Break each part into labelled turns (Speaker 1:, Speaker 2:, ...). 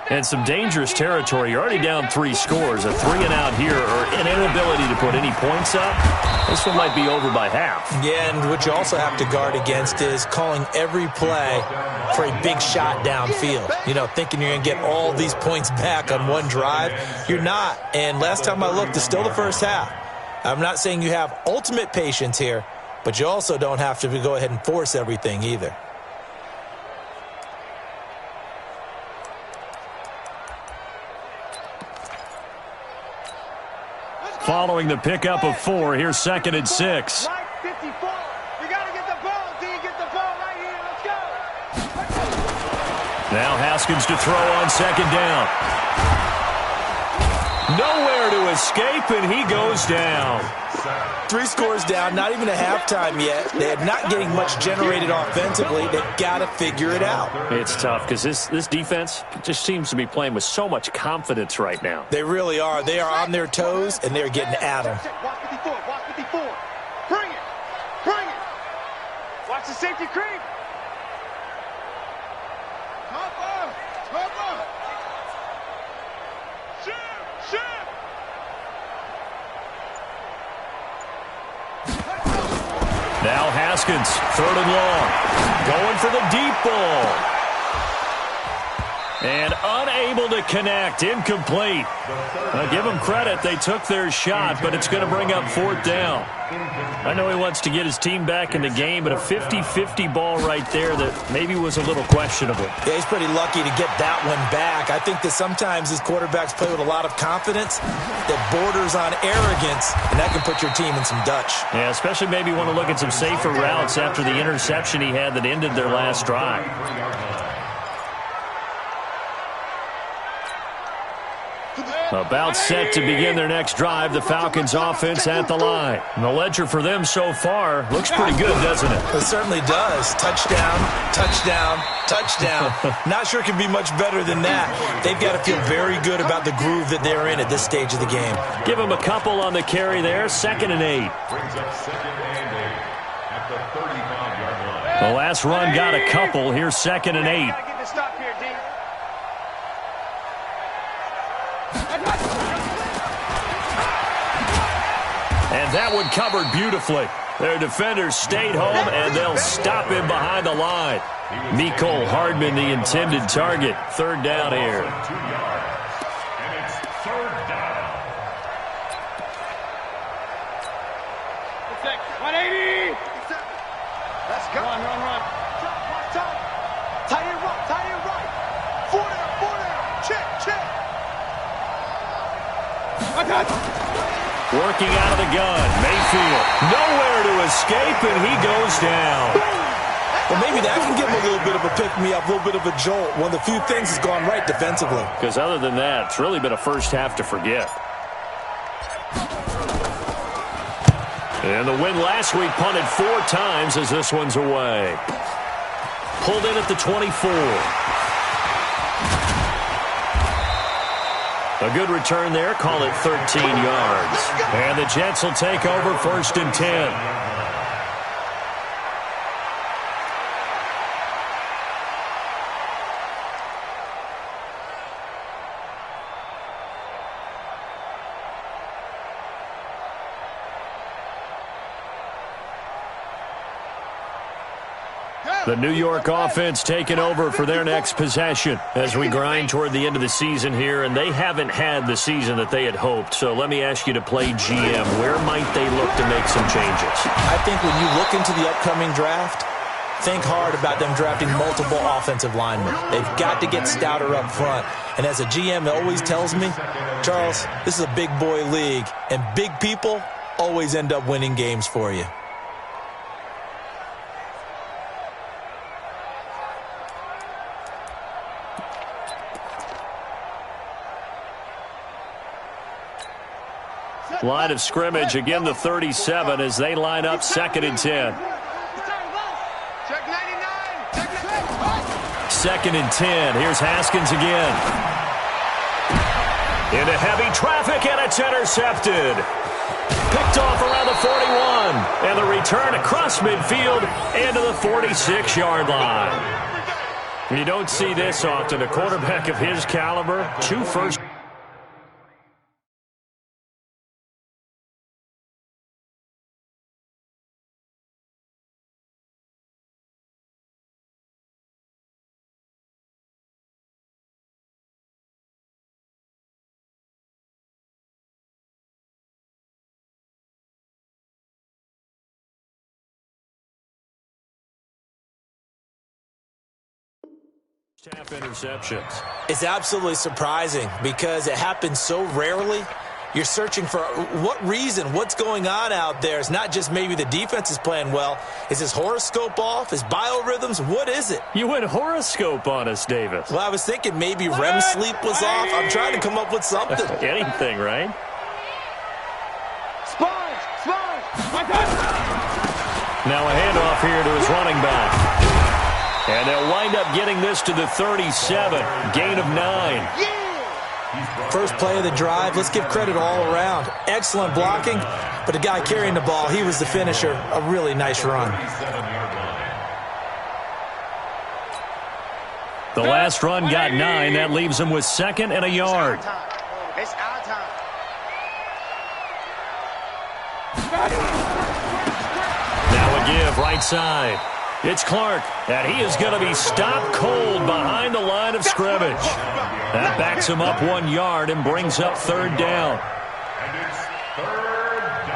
Speaker 1: And some dangerous territory. You're already down 3 scores. A 3-and-out here, or an inability to put any points up. This one might be over by half.
Speaker 2: Yeah, and what you also have to guard against is calling every play for a big shot downfield. You know, thinking you're going to get all these points back on one drive. You're not. And last time I looked, it's still the first half. I'm not saying you have ultimate patience here, but you also don't have to go ahead and force everything either.
Speaker 1: Following the pickup of 4, here's 2nd and 6.
Speaker 3: Line 54. You got to get the ball. Do you get the ball right here? Let's go.
Speaker 1: Now Haskins to throw on 2nd down. Nowhere to escape, and he goes down.
Speaker 2: 3 scores down, not even a halftime yet. They're not getting much generated offensively. They've got to figure it out.
Speaker 1: It's tough because this defense just seems to be playing with so much confidence right now.
Speaker 2: They really are. They are on their toes, and they're getting at them.
Speaker 3: Watch 54. Watch 54. Bring it. Bring it. Watch the safety creep. Cover. Cover. Shoot. Shoot.
Speaker 1: Now Haskins, 3rd and long. Going for the deep ball. And unable to connect. Incomplete. Now give them credit. They took their shot, but it's going to bring up 4th down. I know he wants to get his team back in the game, but a 50-50 ball right there that maybe was a little questionable.
Speaker 2: Yeah, he's pretty lucky to get that one back. I think that sometimes these quarterbacks play with a lot of confidence that borders on arrogance, and that can put your team in some Dutch.
Speaker 1: Yeah, especially maybe want to look at some safer routes after the interception he had that ended their last drive. About set to begin their next drive, the Falcons offense at the line. And the ledger for them so far looks pretty good, doesn't it?
Speaker 2: It certainly does. Touchdown, touchdown, touchdown. Not sure it can be much better than that. They've got to feel very good about the groove that they're in at this stage of the game.
Speaker 1: Give them a couple on the carry there, 2nd and 8. The last run got a couple. Here's 2nd and 8. And that one covered beautifully. Their defenders stayed home, and they'll stop him behind the line. Mecole Hardman, the intended target. 3rd down here.
Speaker 3: And it's 3rd down. 180. Let's go. Run. Top. Tight end right. 4 down. Check.
Speaker 1: Working out of the gun. Mayfield. Nowhere to escape, and he goes down.
Speaker 2: Well, maybe that can give him a little bit of a pick-me-up, a little bit of a jolt. One of the few things has gone right defensively.
Speaker 1: Because other than that, it's really been a first half to forget. And the win last week punted 4 times as this one's away. Pulled in at the 24. A good return there. Call it 13 yards. And the Jets will take over 1st and 10. The New York offense taking over for their next possession as we grind toward the end of the season here, and they haven't had the season that they had hoped. So let me ask you to play GM. Where might they look to make some changes?
Speaker 2: I think when you look into the upcoming draft, think hard about them drafting multiple offensive linemen. They've got to get stouter up front. And as a GM, it always tells me, Charles, this is a big boy league, and big people always end up winning games for you.
Speaker 1: Line of scrimmage, again the 37 as they line up 2nd and 10.
Speaker 3: Check 99.
Speaker 1: 2nd and 10. Here's Haskins again. Into heavy traffic, and it's intercepted. Picked off around the 41. And the return across midfield into the 46-yard line. You don't see this often. A quarterback of his caliber, 2 first. Half interceptions.
Speaker 2: It's absolutely surprising because it happens so rarely. You're searching for what reason, what's going on out there. It's not just maybe the defense is playing well. Is his horoscope off? His biorhythms? What is it?
Speaker 1: You went horoscope on us, Davis.
Speaker 2: Well, I was thinking maybe REM sleep was off. I'm trying to come up with something.
Speaker 1: Anything, right?
Speaker 3: Sponge!
Speaker 1: Now a handoff here to his running back. And they'll wind up getting this to the 37. Gain of 9.
Speaker 2: First play of the drive. Let's give credit all around. Excellent blocking, but the guy carrying the ball, he was the finisher. A really nice run.
Speaker 1: The last run got 9. That leaves him with 2nd and a yard.
Speaker 3: It's our time.
Speaker 1: Now a give right side. It's Clark, and he is going to be stopped cold behind the line of scrimmage. That backs him up 1 yard and brings up 3rd down.
Speaker 4: And it's 3rd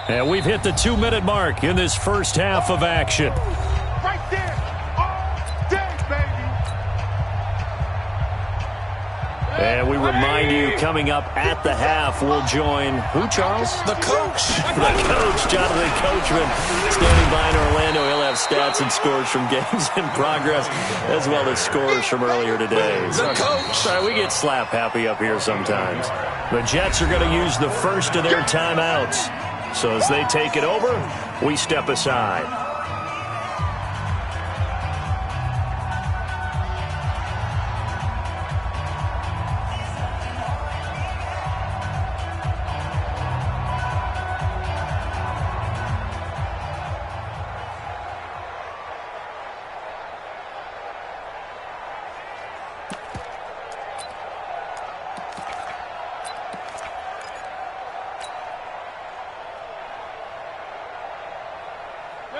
Speaker 4: down.
Speaker 1: And we've hit the 2-minute mark in this first half of action.
Speaker 3: Right there. All day, baby.
Speaker 1: And we remind you, coming up at the half, we'll join who, Charles?
Speaker 2: The coach.
Speaker 1: The coach, Jonathan Coachman, standing by in Orlando. He'll have stats and scores from games in progress, as well as scores from earlier today.
Speaker 2: The coach.
Speaker 1: Sorry, we get slap happy up here sometimes. The Jets are going to use the first of their timeouts. So as they take it over, we step aside.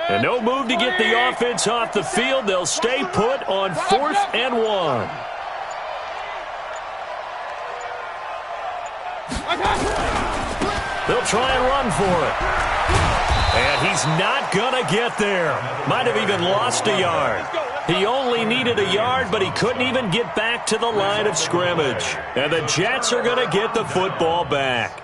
Speaker 1: And no move to get the offense off the field. They'll stay put on 4th and 1. They'll try and run for it. And he's not going to get there. Might have even lost a yard. He only needed a yard, but he couldn't even get back to the line of scrimmage. And the Jets are going to get the football back.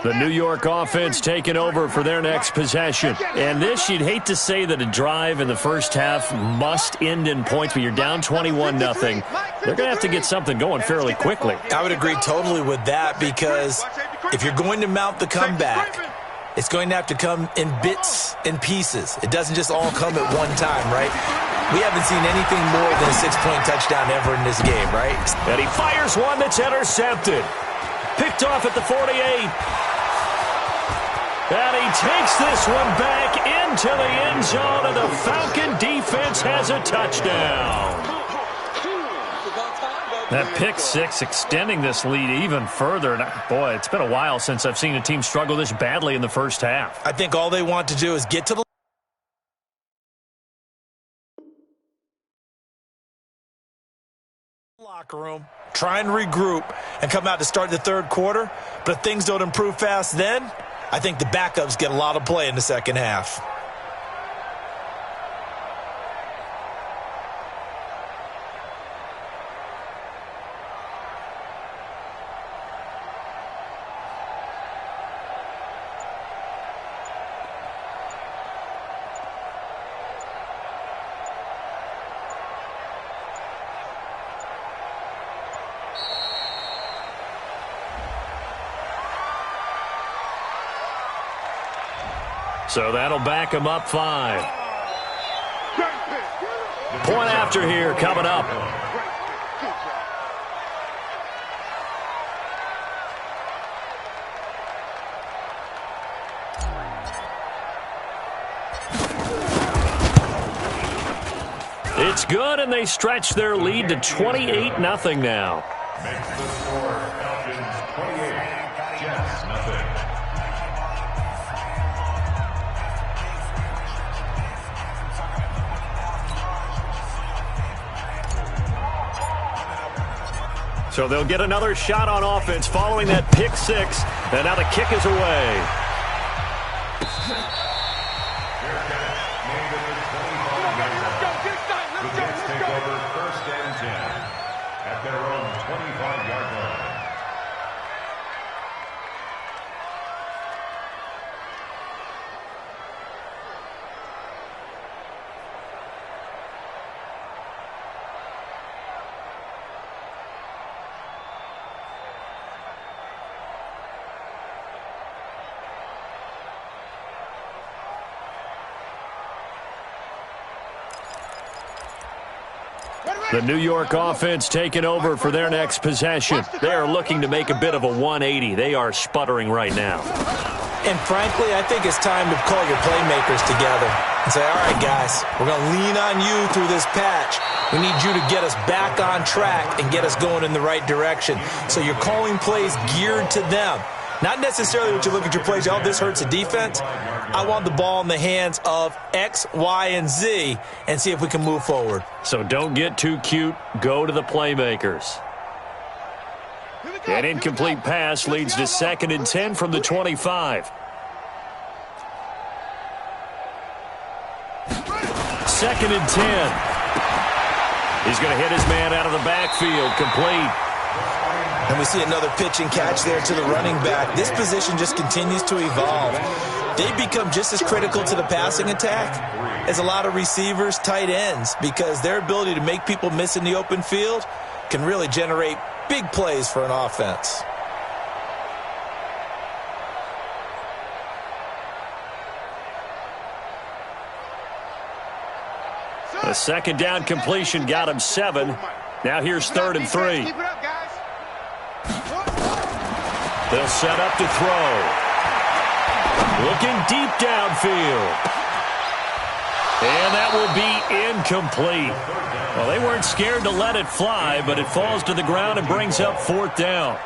Speaker 1: The New York offense taking over for their next possession. And this, you'd hate to say that a drive in the first half must end in points, but you're down 21-0. They're going to have to get something going fairly quickly.
Speaker 2: I would agree totally with that because if you're going to mount the comeback, it's going to have to come in bits and pieces. It doesn't just all come at one time, right? We haven't seen anything more than a 6-point touchdown ever in this game, right?
Speaker 1: And he fires one that's intercepted. Picked off at the 48. And he takes this one back into the end zone, and the Falcon defense has a touchdown. That pick six extending this lead even further. And boy, it's been a while since I've seen a team struggle this badly in the first half.
Speaker 2: I think all they want to do is get to the locker room, try and regroup, and come out to start the third quarter. But if things don't improve fast then, I think the backups get a lot of play in the second half.
Speaker 1: So that'll back them up 5. Point after here coming up. It's good, and they stretch their lead to 28-0 now.
Speaker 4: Makes the score Falcons 28, Jets nothing.
Speaker 1: So they'll get another shot on offense following that pick 6, and now the kick is away.
Speaker 4: Take over 1st and 10 at their own 25-yard line.
Speaker 1: The New York offense taking over for their next possession. They are looking to make a bit of a 180. They are sputtering right now.
Speaker 2: And frankly, I think it's time to call your playmakers together and say, all right, guys, we're going to lean on you through this patch. We need you to get us back on track and get us going in the right direction. So you're calling plays geared to them. Not necessarily what you look at your plays, oh, this hurts the defense. I want the ball in the hands of X, Y, and Z and see if we can move forward.
Speaker 1: So don't get too cute. Go to the playmakers. An incomplete pass leads to 2nd and 10 from the 25. 2nd and 10. He's going to hit his man out of the backfield. Complete.
Speaker 2: And we see another pitch and catch there to the running back. This position just continues to evolve. They become just as critical to the passing attack as a lot of receivers, tight ends, because their ability to make people miss in the open field can really generate big plays for an offense.
Speaker 1: The 2nd down completion got him 7. Now here's 3rd and 3. They'll set up to throw. Looking deep downfield. And that will be incomplete. Well, they weren't scared to let it fly, but it falls to the ground and brings up 4th down.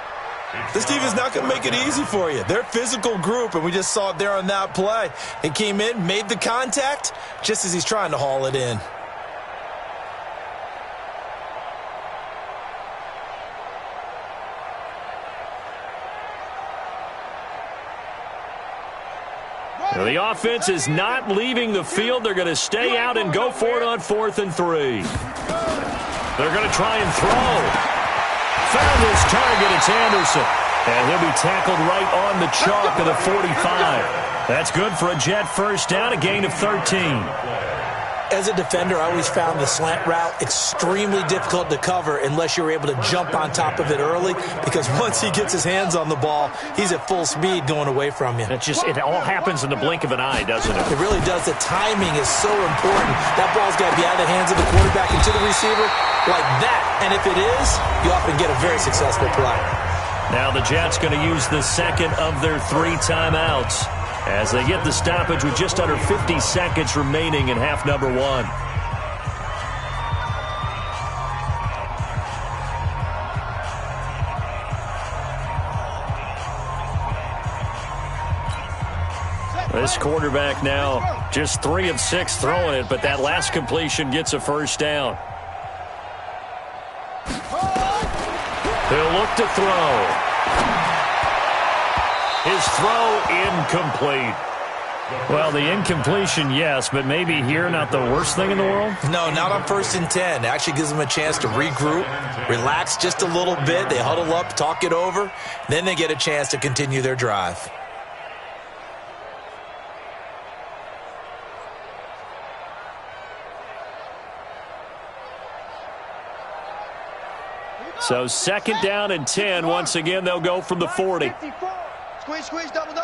Speaker 2: This team is not going to make it easy for you. They're a physical group, and we just saw it there on that play. He came in, made the contact, just as he's trying to haul it in.
Speaker 1: Well, the offense is not leaving the field. They're going to stay out and go for it on 4th and 3. They're going to try and throw. Found his target. It's Anderson. And he'll be tackled right on the chalk of the 45. That's good for a Jet 1st down, a gain of 13.
Speaker 2: As a defender, I always found the slant route extremely difficult to cover unless you're able to jump on top of it early, because once he gets his hands on the ball, he's at full speed going away from you.
Speaker 1: It all happens in the blink of an eye, doesn't it?
Speaker 2: It really does. The timing is so important. That ball's got to be out of the hands of the quarterback into the receiver like that. And if it is, you often get a very successful play.
Speaker 1: Now the Jets going to use the 2nd of their 3 timeouts as they get the stoppage with just under 50 seconds remaining in half number 1. This quarterback now just 3 of 6 throwing it, but that last completion gets a 1st down. He'll look to throw. His throw incomplete. Well, the incompletion, yes, but maybe here not the worst thing in the world?
Speaker 2: No, not on 1st and 10. It actually gives them a chance to regroup, relax just a little bit. They huddle up, talk it over. Then they get a chance to continue their drive.
Speaker 1: So 2nd down and 10. Once again, they'll go from the 40.
Speaker 3: Squeeze, double.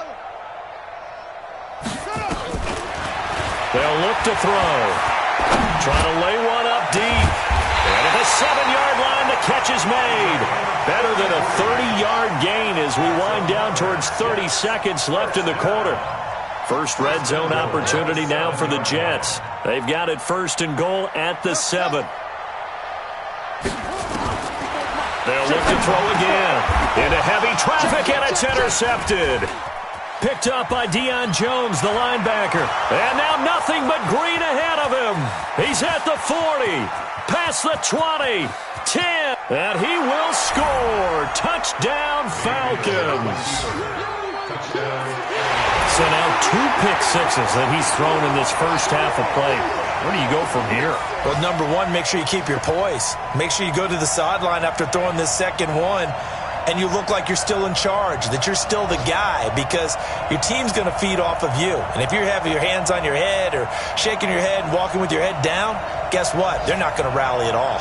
Speaker 1: They'll look to throw. Trying to lay one up deep. And at the 7-yard line, the catch is made. Better than a 30-yard gain as we wind down towards 30 seconds left in the quarter. First red zone opportunity now for the Jets. They've got it 1st and goal at the 7. They'll look to throw again. Into heavy traffic, and it's intercepted. Picked up by Deion Jones, the linebacker. And now nothing but green ahead of him. He's at the 40, past the 20, 10, and he will score. Touchdown, Falcons. So now 2 pick sixes that he's thrown in this first half of play. Where do you go from here?
Speaker 2: Well, number one, make sure you keep your poise. Make sure you go to the sideline after throwing this second one, and you look like you're still in charge, that you're still the guy, because your team's going to feed off of you. And if you're having your hands on your head or shaking your head and walking with your head down, guess what? They're not going to rally at all.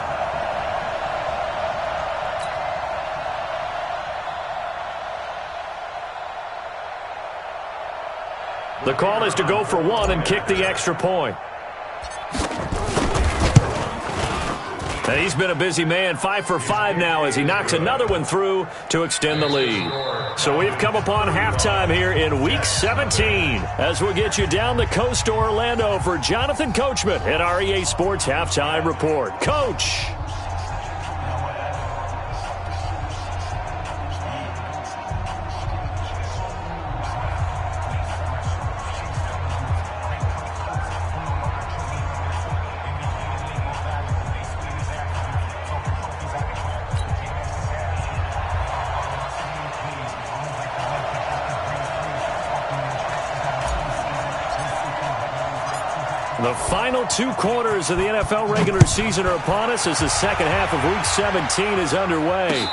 Speaker 1: The call is to go for 1 and kick the extra point. And he's been a busy man, 5 for 5 now as he knocks another one through to extend the lead. So we've come upon halftime here in Week 17 as we'll get you down the coast to Orlando for Jonathan Coachman at our EA Sports Halftime Report. Coach. The final 2 quarters of the NFL regular season are upon us as the second half of Week 17 is underway.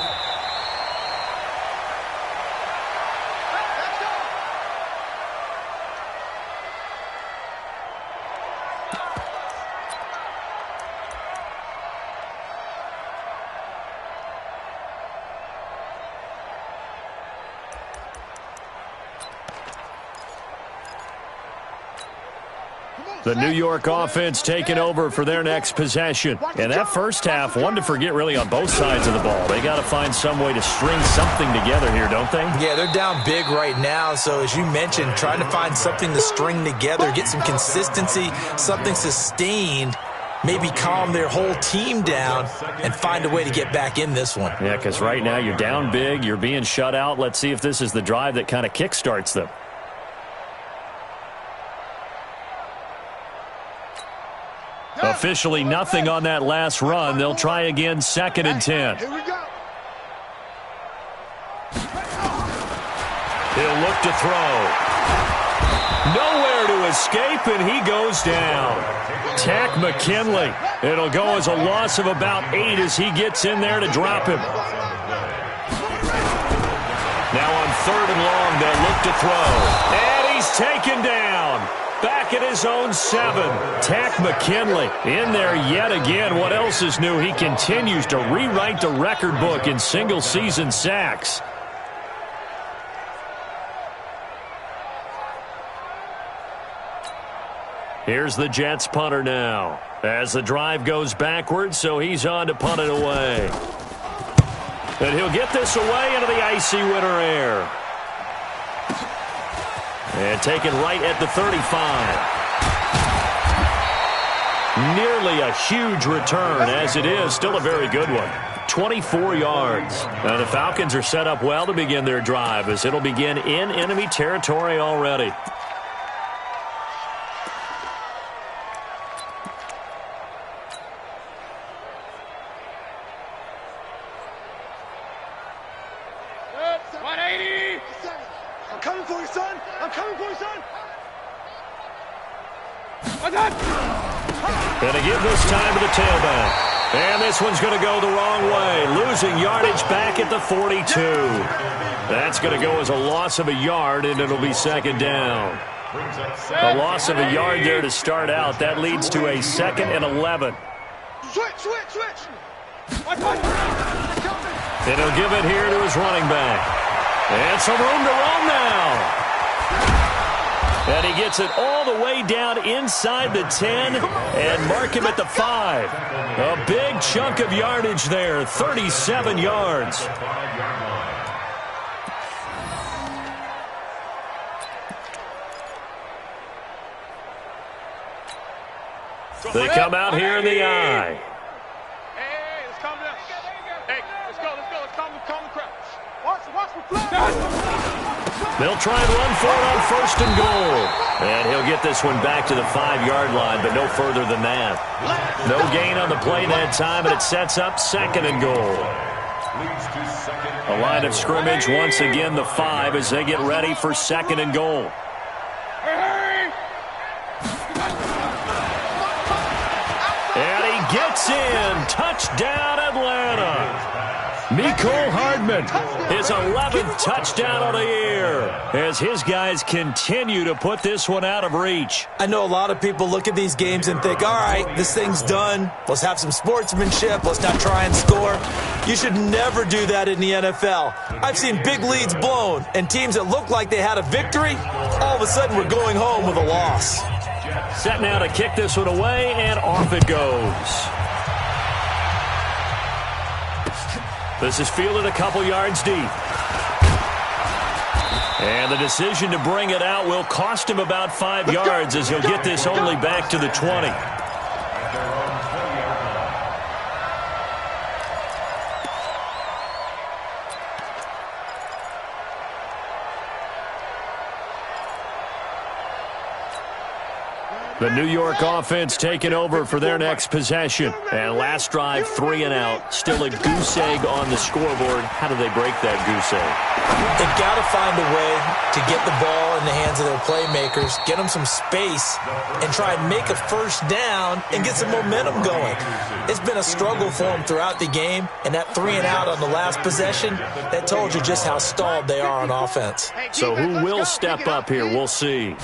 Speaker 1: The New York offense taking over for their next possession. And that first half, one to forget really on both sides of the ball. They got to find some way to string something together here, don't they?
Speaker 2: Yeah, they're down big right now. So as you mentioned, trying to find something to string together, get some consistency, something sustained, maybe calm their whole team down and find a way to get back in this one.
Speaker 1: Yeah, because right now you're down big, you're being shut out. Let's see if this is the drive that kind of kickstarts them. Officially nothing on that last run. They'll try again, 2nd and 10.
Speaker 3: Here we go.
Speaker 1: He'll look to throw. Nowhere to escape, and he goes down. Tack McKinley. It'll go as a loss of about 8 as he gets in there to drop him. Now on 3rd and long, they'll look to throw. And he's taken down. Back at his own 7. Tack McKinley in there yet again. What else is new? He continues to rewrite the record book in single-season sacks. Here's the Jets punter now. As the drive goes backwards, so he's on to punt it away. And he'll get this away into the icy winter air. And taken right at the 35. Nearly a huge return, as it is. Still a very good one. 24 yards. Now the Falcons are set up well to begin their drive as it'll begin in enemy territory already.
Speaker 3: I'm coming for you, son. I'm coming for you, son.
Speaker 1: Gonna give this time to the tailback. And this one's going to go the wrong way. Losing yardage back at the 42. That's going to go as a loss of a yard, and it'll be 2nd down. A loss of a yard there to start out. That leads to a 2nd and 11.
Speaker 3: Switch.
Speaker 1: And he'll give it here to his running back. And some room to roam now. And he gets it all the way down inside the 10 and mark him at the 5. A big chunk of yardage there, 37 yards. They come out here in the eye.
Speaker 3: Hey, let's calm down. Hey, let's go. Let's calm the crowd. Watch the flag.
Speaker 1: They'll try and run for it on 1st and goal. And he'll get this one back to the 5-yard line, but no further than that. No gain on the play that time, and it sets up 2nd and goal. A line of scrimmage, once again the 5 as they get ready for 2nd and goal. And he gets in. Touchdown, Atlanta. Mecole Hardman, his 11th touchdown of the year, as his guys continue to put this one out of reach.
Speaker 2: I know a lot of people look at these games and think, all right, this thing's done. Let's have some sportsmanship. Let's not try and score. You should never do that in the NFL. I've seen big leads blown, and teams that look like they had a victory, all of a sudden we're going home with a loss.
Speaker 1: Set now to kick this one away, and off it goes. This is fielded a couple yards deep. And the decision to bring it out will cost him about 5 yards as he'll get this only back to the 20. The New York offense taking over for their next possession. And last drive, 3 and out. Still a goose egg on the scoreboard. How do they break that goose egg?
Speaker 2: They've got to find a way to get the ball in the hands of their playmakers, get them some space, and try and make a 1st down and get some momentum going. It's been a struggle for them throughout the game, and that 3 and out on the last possession, that told you just how stalled they are on offense.
Speaker 1: So who will step up here? We'll see.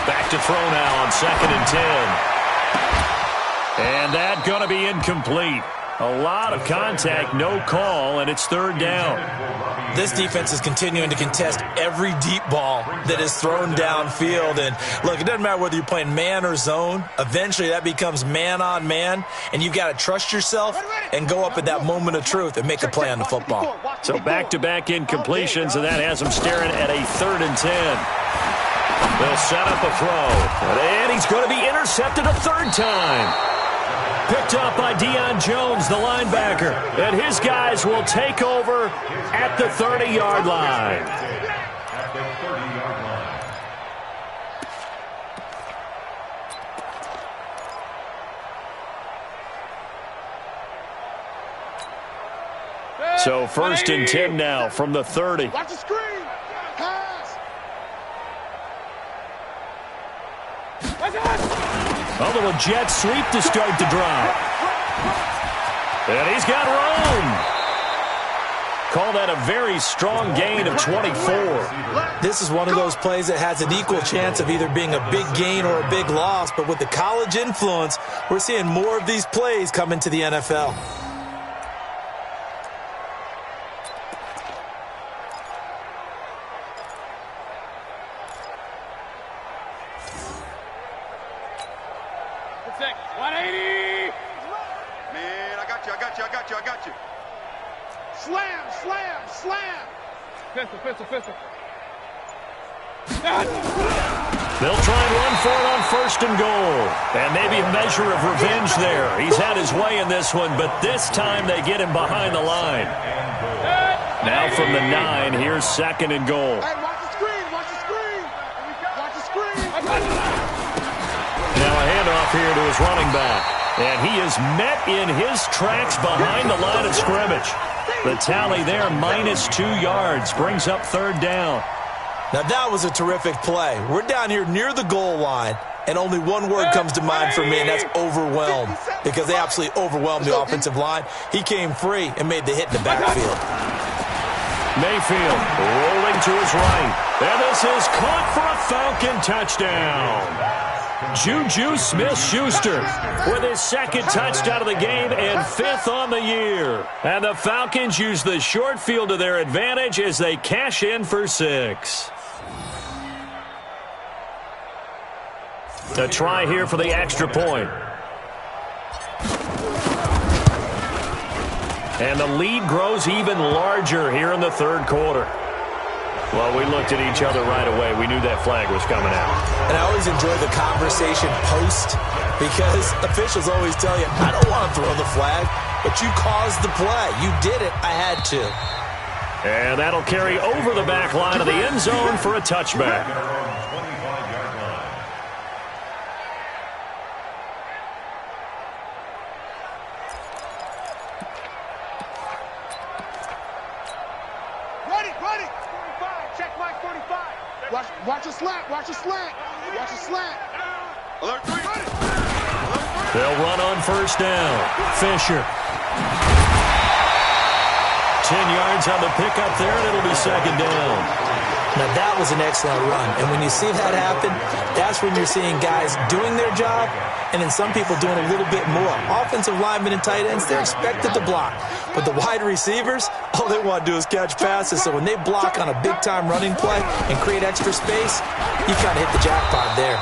Speaker 1: Back to throw now on 2nd and 10. And that going to be incomplete. A lot of contact, no call, and it's 3rd down.
Speaker 2: This defense is continuing to contest every deep ball that is thrown downfield. And, look, it doesn't matter whether you're playing man or zone. Eventually that becomes man-on-man, and you've got to trust yourself and go up at that moment of truth and make a play on the football.
Speaker 1: So back-to-back incompletions, and that has them staring at a 3rd and 10. They'll set up a throw, and he's going to be intercepted a 3rd time. Picked up by Deion Jones, the linebacker, and his guys will take over at the 30-yard line. So 1st and 10 now from the 30.
Speaker 3: Watch the screen. Pass.
Speaker 1: A little jet sweep to start the drive. And he's got room. Call that a very strong gain of 24.
Speaker 2: This is one of those plays that has an equal chance of either being a big gain or a big loss. But with the college influence, we're seeing more of these plays come into the NFL.
Speaker 3: Pistol.
Speaker 1: They'll try and run for it on 1st and goal. And maybe a measure of revenge there. He's had his way in this one, but this time they get him behind the line. Now from the 9, here's 2nd and goal.
Speaker 3: Hey, watch the screen. Watch the screen.
Speaker 1: Now a handoff here to his running back. And he is met in his tracks behind the line of scrimmage. The tally there, -2 yards, brings up 3rd down.
Speaker 2: Now that was a terrific play. We're down here near the goal line, and only one word comes to mind for me, and that's overwhelmed, because they absolutely overwhelmed the offensive line. He came free and made the hit in the backfield.
Speaker 1: Mayfield rolling to his right. And this is caught for a Falcon touchdown. Juju Smith-Schuster with his 2nd touchdown of the game and 5th on the year. And the Falcons use the short field to their advantage as they cash in for 6. A try here for the extra point. And the lead grows even larger here in the third quarter. Well, we looked at each other right away. We knew that flag was coming out.
Speaker 2: And I always enjoy the conversation post because officials always tell you, I don't want to throw the flag, but you caused the play. You did it. I had to.
Speaker 1: And that'll carry over the back line of the end zone for a touchback.
Speaker 3: Watch a slant. Watch a slant. Watch a slant. Alert 3.
Speaker 1: They'll run on first down. Fisher. 10 yards on the pickup there, and it'll be second down.
Speaker 2: Now, that was an excellent run. And when you see that happen, that's when you're seeing guys doing their job and then some people doing a little bit more. Offensive linemen and tight ends, they're expected to block. But the wide receivers, all they want to do is catch passes. So when they block on a big-time running play and create extra space, you kind of hit the jackpot there.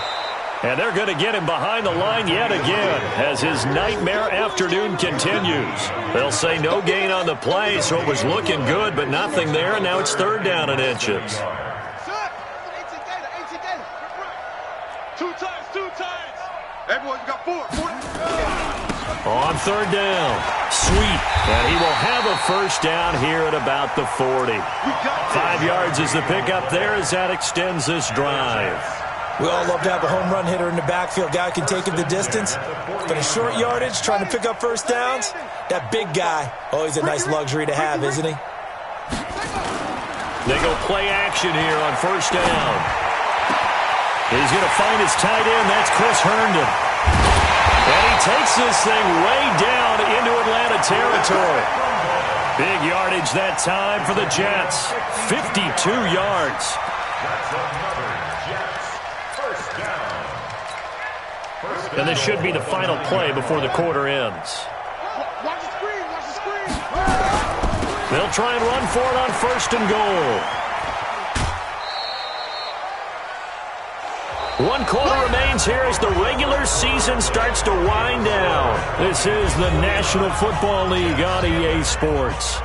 Speaker 1: And they're going to get him behind the line yet again as his nightmare afternoon continues. They'll say no gain on the play, so it was looking good, but nothing there, and now it's third down and inches.
Speaker 3: Two times. Everyone, you got 4.
Speaker 1: On third down, Sweet, and he will have a first down here at about the 40. 5 yards is the pickup there as that extends this drive.
Speaker 2: We all love to have a home run hitter in the backfield. Guy can take it the distance. But a short yardage, trying to pick up first downs, that big guy, always a nice luxury to have, isn't he?
Speaker 1: They go play action here on first down. He's going to find his tight end. That's Chris Herndon. And he takes this thing way down into Atlanta territory. Big yardage that time for the Jets. 52 yards. And this should be the final play before the quarter ends.
Speaker 3: Watch the screen. Watch the screen.
Speaker 1: They'll try and run for it on first and goal. 1 quarter remains here as the regular season starts to wind down. This is the National Football League on EA Sports.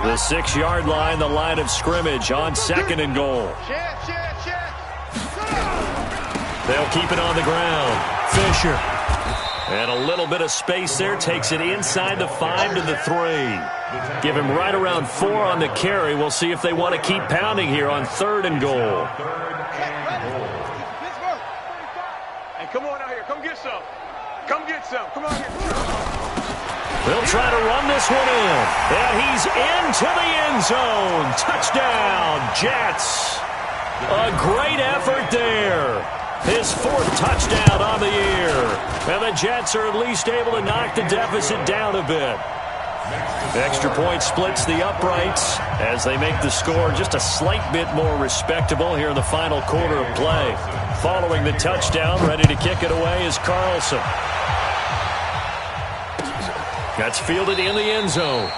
Speaker 1: The 6-yard line, the line of scrimmage on second and goal. They'll keep it on the ground. Fisher. And a little bit of space there. Takes it inside the 5 to the 3. Give him right around 4 on the carry. We'll see if they want to keep pounding here on third and goal.
Speaker 3: Hey, come on out here. Come get some. Come get some. Come on here.
Speaker 1: They'll try to run this one in. And he's into the end zone. Touchdown, Jets. A great effort there. His 4th touchdown on the year. And the Jets are at least able to knock the deficit down a bit. Extra point splits the uprights as they make the score just a slight bit more respectable here in the final quarter of play. Following the touchdown, ready to kick it away is Carlson. That's fielded in the end zone.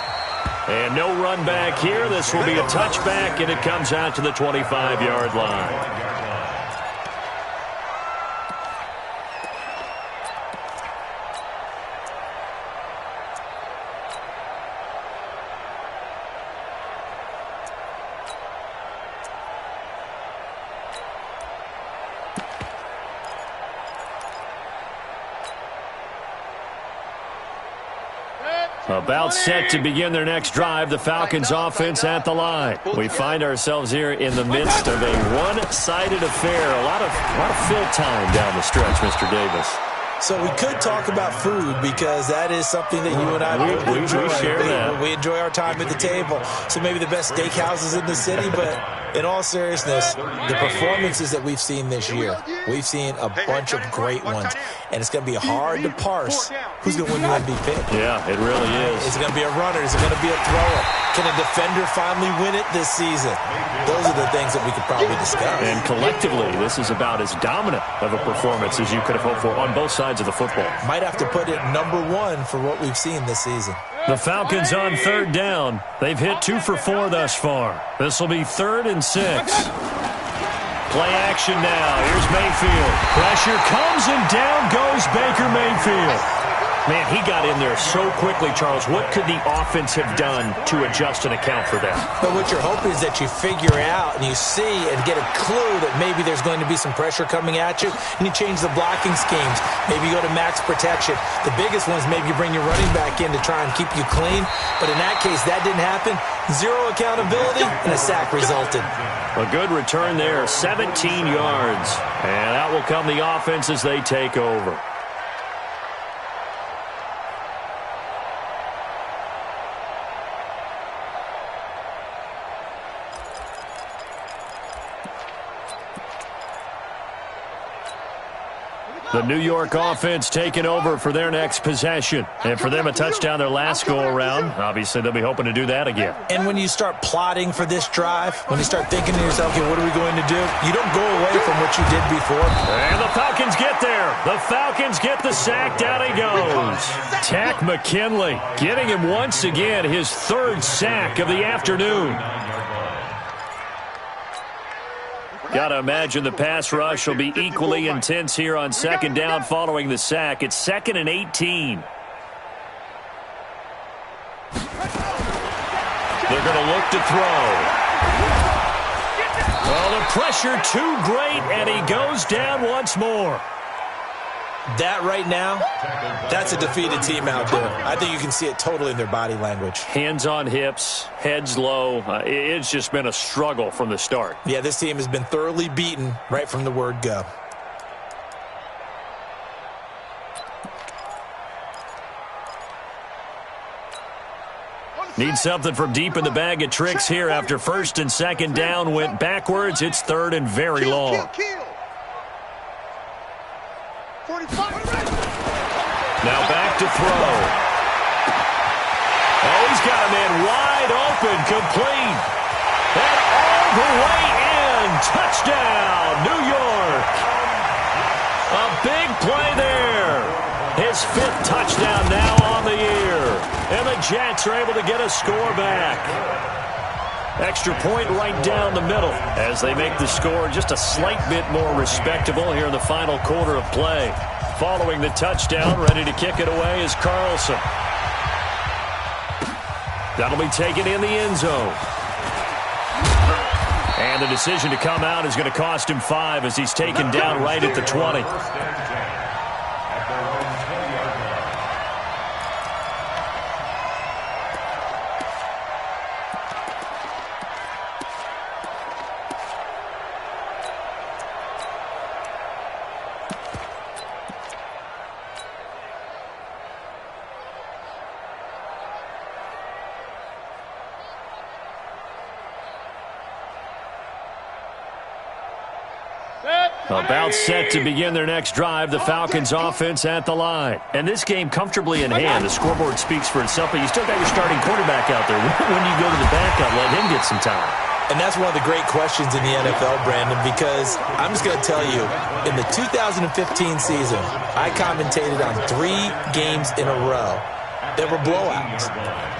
Speaker 1: And no run back here. This will be a touchback, and it comes out to the 25-yard line. About set to begin their next drive, the Falcons offense at the line. We find ourselves here in the midst of a one-sided affair. A lot of fill time down the stretch, Mr. Davis.
Speaker 2: So we could talk about food because that is something that you and I enjoy.
Speaker 1: We share that.
Speaker 2: We enjoy our time at the table. So maybe the best steakhouses in the city, but in all seriousness, the performances that we've seen this year, we've seen a bunch of great ones. And it's going to be hard to parse who's going to win the MVP.
Speaker 1: Yeah, it really is.
Speaker 2: Is it going to be a runner? Is it going to be a thrower? Can a defender finally win it this season? Those are the things that we could probably discuss.
Speaker 1: And collectively, this is about as dominant of a performance as you could have hoped for on both sides of the football.
Speaker 2: Might have to put it number 1 for what we've seen this season.
Speaker 1: The Falcons on 3rd down. They've hit 2 for 4 thus far. This will be 3rd and 6. Play action now. Here's Mayfield. Pressure comes and down goes Baker Mayfield. Man, he got in there so quickly, Charles. What could the offense have done to adjust and account for that?
Speaker 2: But what you're hoping is that you figure out and you see and get a clue that maybe there's going to be some pressure coming at you, and you change the blocking schemes. Maybe you go to max protection. The biggest one is maybe you bring your running back in to try and keep you clean. But in that case, that didn't happen. 0 accountability, and a sack resulted.
Speaker 1: A good return there, 17 yards. And out will come the offense as they take over. The New York offense taking over for their next possession. And for them, a touchdown their last go-around. Obviously, they'll be hoping to do that again.
Speaker 2: And when you start plotting for this drive, when you start thinking to yourself, okay, what are we going to do? You don't go away from what you did before.
Speaker 1: And the Falcons get there. The Falcons get the sack. Down he goes. Tack McKinley getting him once again his 3rd sack of the afternoon. Got to imagine the pass rush will be equally intense here on 2nd down following the sack. It's 2nd and 18. They're going to look to throw. Well, the pressure too great, and he goes down once more.
Speaker 2: That right now, that's a defeated team out there. I think you can see it totally in their body language.
Speaker 1: Hands on hips, heads low. It's just been a struggle from the start.
Speaker 2: Yeah, this team has been thoroughly beaten right from the word go.
Speaker 1: Need something from deep in the bag of tricks here after 1st and 2nd down went backwards. It's 3rd and very long. Now back to throw. Oh, he's got a man wide open, complete. And all the way in. Touchdown, New York. A big play there. His 5th touchdown now on the year. And the Jets are able to get a score back. Extra point right down the middle as they make the score just a slight bit more respectable here in the final quarter of play. Following the touchdown, ready to kick it away is Carlson. That'll be taken in the end zone. And the decision to come out is going to cost him 5 as he's taken down right at the 20. About set to begin their next drive, the Falcons offense at the line. And this game comfortably in hand. The scoreboard speaks for itself, but you still got your starting quarterback out there. When do you go to the backup, let him get some time?
Speaker 2: And that's one of the great questions in the NFL, Brandon, because I'm just going to tell you, in the 2015 season, I commentated on 3 games in a row. There were blowouts.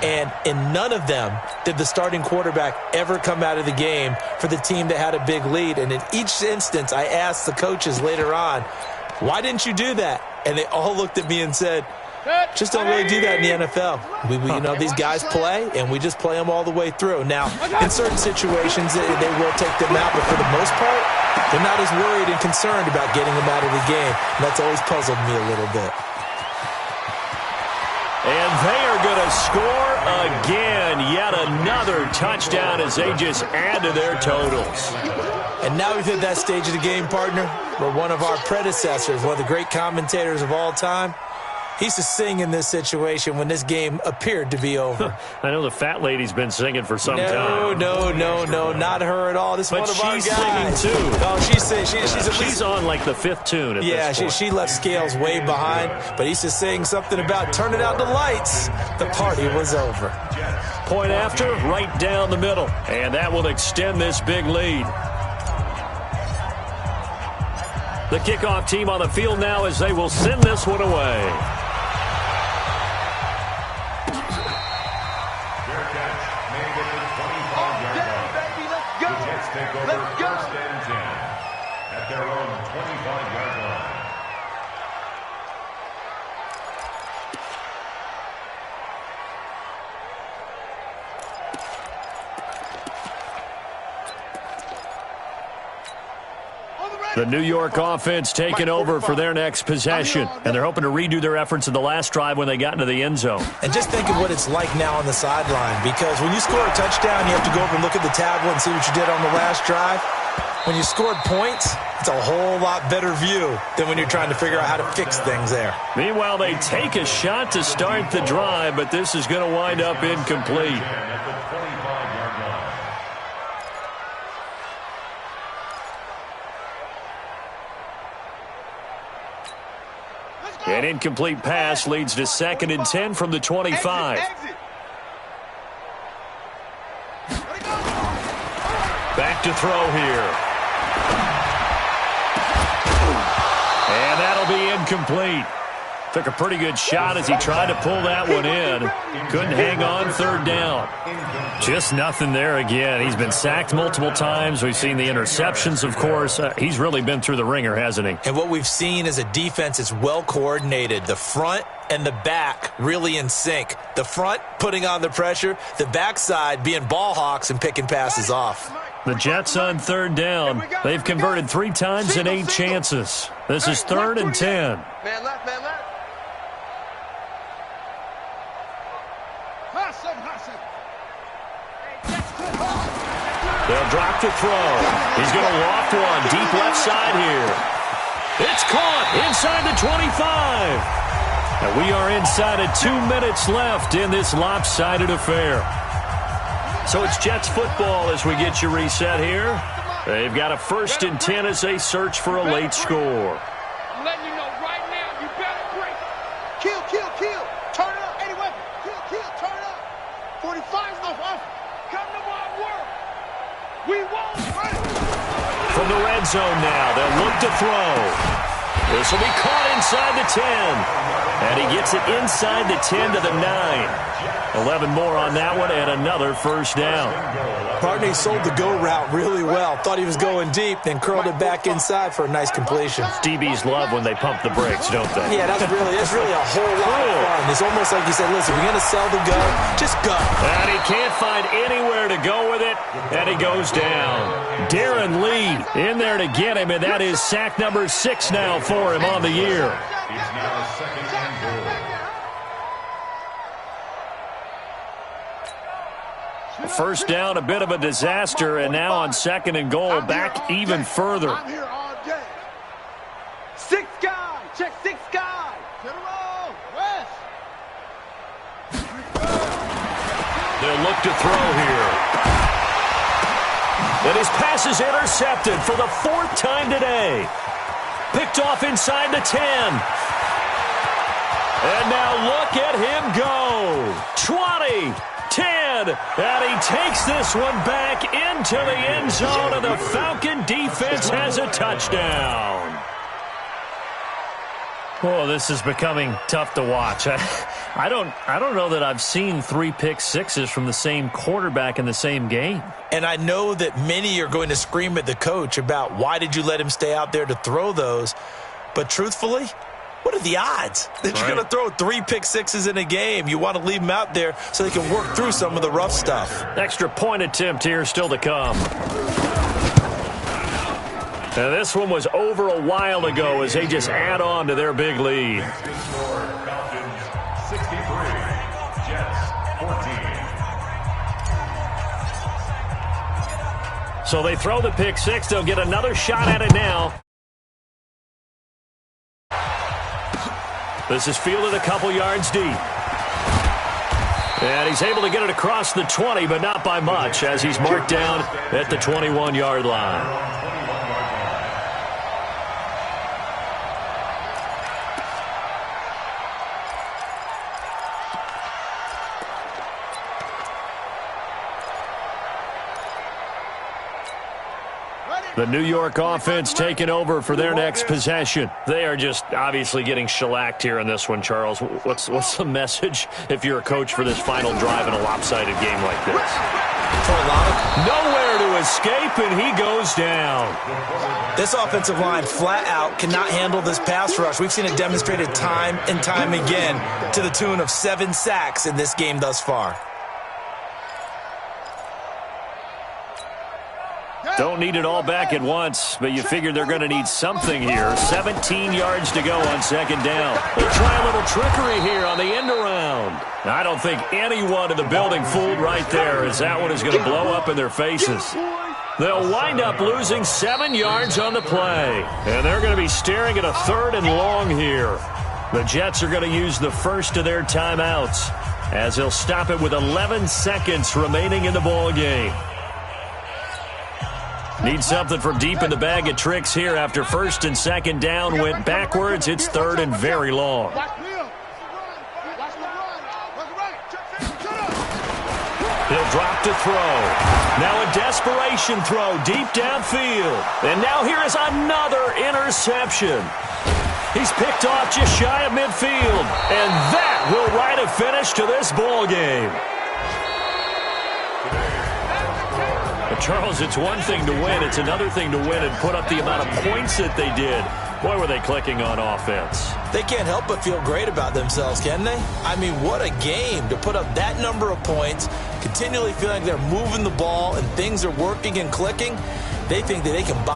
Speaker 2: And in none of them did the starting quarterback ever come out of the game for the team that had a big lead. And in each instance, I asked the coaches later on, why didn't you do that? And they all looked at me and said, just don't really do that in the NFL. You know, these guys play, and we just play them all the way through. Now, in certain situations, they will take them out, but for the most part, they're not as worried and concerned about getting them out of the game. And that's always puzzled me a little bit.
Speaker 1: And they are going to score again. Yet another touchdown as they just add to their totals.
Speaker 2: And now we've hit that stage of the game, partner, where one of our predecessors, one of the great commentators of all time, he used to sing in this situation when this game appeared to be over.
Speaker 1: I know the fat lady's been singing for some time.
Speaker 2: No, not her at all. This is one of our guys.
Speaker 1: But she's singing, too.
Speaker 2: Oh, she's singing. She's
Speaker 1: on, like, the 5th tune at this point.
Speaker 2: She left Scales way behind, but he used to sing something about turning out the lights. The party was over.
Speaker 1: Point after, right down the middle. And that will extend this big lead. The kickoff team on the field now as they will send this one away.
Speaker 4: 25-yard line.
Speaker 1: The New York offense taking over for their next possession, and they're hoping to redo their efforts in the last drive when they got into the end zone.
Speaker 2: And just think of what it's like now on the sideline, because when you score a touchdown, you have to go over and look at the tablet and see what you did on the last drive. When you scored points, it's a whole lot better view than when you're trying to figure out how to fix things there.
Speaker 1: Meanwhile, they take a shot to start the drive, but this is going to wind up incomplete. An incomplete pass leads to 2nd and 10 from the 25. Back to throw here. And that'll be incomplete. Took a pretty good shot as he tried to pull that one in. Couldn't hang on 3rd down. Just nothing there again. He's been sacked multiple times. We've seen the interceptions, of course. He's really been through the ringer, hasn't he?
Speaker 2: And what we've seen is a defense that's well coordinated. The front and the back really in sync. The front putting on the pressure. The backside being ball hawks and picking passes off.
Speaker 1: The Jets on 3rd down. They've converted 3 times in 8 chances. This is 3rd and 10.
Speaker 3: Man left, man left.
Speaker 1: They'll drop to throw. He's going to loft one deep left side here. It's caught inside the 25. And we are inside of 2 minutes left in this lopsided affair. So it's Jets football as we get you reset here. They've got a 1st and 10 as they search for a late score.
Speaker 3: I'm letting you know right now, you better break. Kill, kill, kill. Turn it up. 80 weapon. Kill, kill, turn it up. 45's no off. Come to my work. We won't break.
Speaker 1: From the red zone now, they'll look to throw. This will be caught inside the 10. And he gets it inside the 10 to the 9. 11 more on that one and another 1st down.
Speaker 2: Partney sold the go route really well. Thought he was going deep, then curled it back inside for a nice completion.
Speaker 1: DBs love when they pump the brakes, don't they?
Speaker 2: Yeah, that's really a whole lot of fun. It's almost like you said, listen, we're going to sell the go, just go.
Speaker 1: And he can't find anywhere to go with it, and he goes down. Darren Lee in there to get him, and that is sack number 6 now for him on the year.
Speaker 4: It's now 2nd and goal.
Speaker 1: First down, a bit of a disaster, and now on 2nd and goal, back even further.
Speaker 3: I'm here all day. 6 guys. Check 6 guys. To the road. West.
Speaker 1: They'll look to throw here. And his pass is intercepted for the 4th time today. Picked off inside the 10. And now look at him go. 20. 10, and he takes this one back into the end zone, and the Falcon defense has a touchdown. Oh, this is becoming tough to watch. I don't know that I've seen 3 pick sixes from the same quarterback in the same game.
Speaker 2: And I know that many are going to scream at the coach about why did you let him stay out there to throw those, but truthfully, what are the odds that you're going to throw 3 pick sixes in a game? You want to leave them out there so they can work through some of the rough stuff.
Speaker 1: Extra point attempt here still to come. Now this one was over a while ago as they just add on to their big lead.
Speaker 4: Falcons 63, Jets 14.
Speaker 1: So they throw the pick 6. They'll get another shot at it now. This is fielded a couple yards deep. And he's able to get it across the 20, but not by much, as he's marked down at the 21-yard line. The New York offense taking over for their next possession. They are just obviously getting shellacked here in this one, Charles. What's the message if you're a coach for this final drive in a lopsided game like this?
Speaker 2: For a lot of
Speaker 1: nowhere there to escape, and he goes down.
Speaker 2: This offensive line flat out cannot handle this pass rush. We've seen it demonstrated time and time again to the tune of 7 sacks in this game thus far.
Speaker 1: Don't need it all back at once, but you figure they're going to need something here. 17 yards to go on second down. They'll try a little trickery here on the end around. I don't think anyone in the building fooled right there, as that one is going to blow up in their faces. They'll wind up losing 7 yards on the play, and they're going to be staring at a 3rd and long here. The Jets are going to use the first of their timeouts, as they'll stop it with 11 seconds remaining in the ball game. Need something from deep in the bag of tricks here after 1st and 2nd down went backwards. It's 3rd and very long. He'll drop to throw. Now a desperation throw deep downfield. And now here is another interception. He's picked off just shy of midfield. And that will write a finish to this ball game. But Charles, it's one thing to win. It's another thing to win and put up the amount of points that they did. Boy, were they clicking on offense.
Speaker 2: They can't help but feel great about themselves, can they? I mean, what a game to put up that number of points, continually feeling like they're moving the ball and things are working and clicking. They think that they can buy